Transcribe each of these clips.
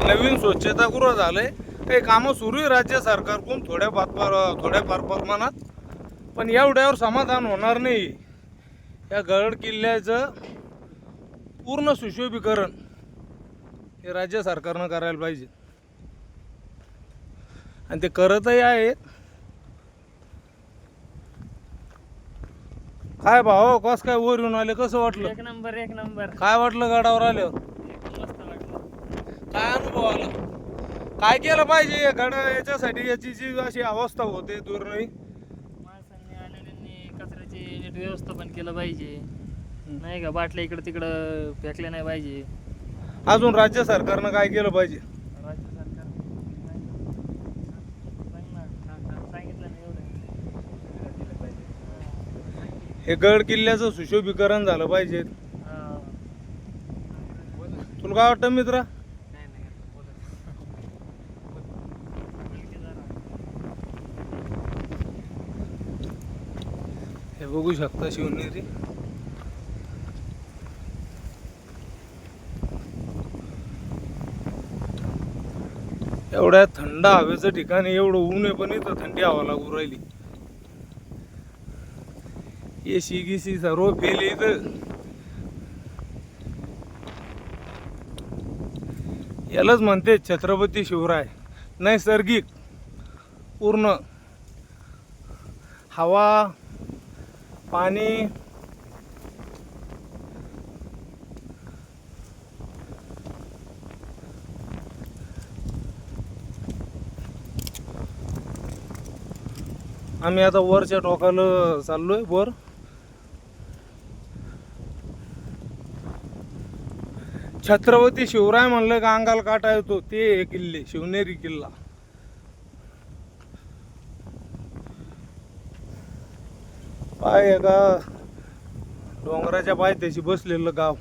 नवीन स्वच्छतागृह झालंय, काही कामं सुरू आहे राज्य सरकारकडून थोड्याफार प्रमाणात, पण एवढ्यावर समाधान होणार नाही. या गड किल्ल्याचं पूर्ण सुशोभीकरण हे राज्य सरकारनं करायला पाहिजे आणि ते करतही आहेत. काय भाऊ, कस काय वर येऊन आले, कसं वाटलं? एक नंबर. काय वाटलं गडावर आल्यावर? मस्त वाटलं. काय अनुभव आला? काय केलं पाहिजे या गडा याच्यासाठी, याची जी अशी अवस्था होते दूर नाही, माणसांनी आलेल्यांनी कचऱ्याची नीट व्यवस्थापन केलं पाहिजे, नाही का? बाटल्या इकडं तिकडं फेकल्या नाही पाहिजे. अजून राज्य सरकारनं काय केलं पाहिजे? राज्य सरकार सांगितलं नाही एवढं. हे गड किल्ल्याचं सुशोभीकरण झालं पाहिजे. तुला काय वाटतं मित्रा? हे बघू शकता शिवनेरी. एवढ्या थंड हवेचं ठिकाणी एवढं ऊन आहे, पण इथं थंडी हवा लागू राहिली. एसी गिसी सर्व फेल इथं. यालाच म्हणते छत्रपती शिवराय. नैसर्गिक पूर्ण हवा, पाणी, आम्ही आता वरच्या टोकाला चाललोय. वर छत्रपती शिवराय म्हणलं का अंगाला काटा येतो. ते किल्ले, शिवनेरी किल्ला. पाय एका डोंगराच्या पायथ्याशी बसलेलं गाव,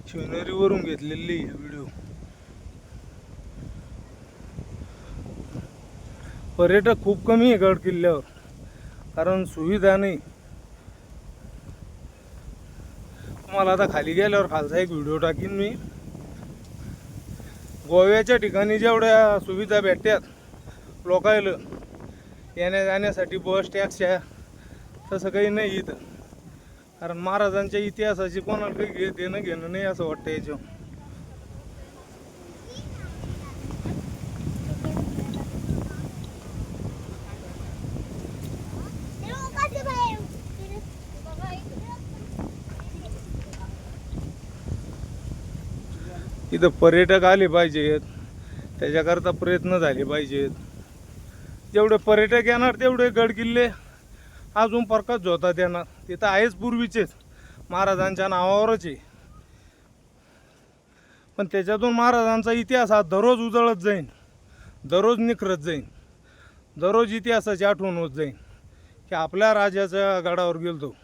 शिवनेरीवरून घेतलेली व्हिडिओ. पर्यटक खूप कमी आहे गड किल्ल्यावर, कारण सुविधा नाही. तुम्हाला आता खाली गेल्यावर खालचा एक व्हिडिओ टाकीन मी. गोव्याच्या ठिकाणी जेवढ्या सुविधा भेटतात लोकायला येण्या जाण्यासाठी, बस टॅक्स्या, तसं काही नाही इथं. कारण महाराजांच्या इतिहासाची कोणाला काही देणं घेणं नाही असं वाटतं याच्यावर. इथं पर्यटक आले पाहिजेत, त्याच्याकरता प्रयत्न झाले पाहिजेत. जेवढे पर्यटक येणार तेवढे गड किल्ले अजून प्रकाश होतात येणार. तिथं आहेच पूर्वीचेच, महाराजांच्या नावावरच आहे, पण त्याच्यातून महाराजांचा इतिहास हा दररोज उजळत जाईन, दररोज निखरत जाईन, दररोज इतिहासाची आठवण होत जाईन की आपल्या राजाच्या गडावर गेलतो.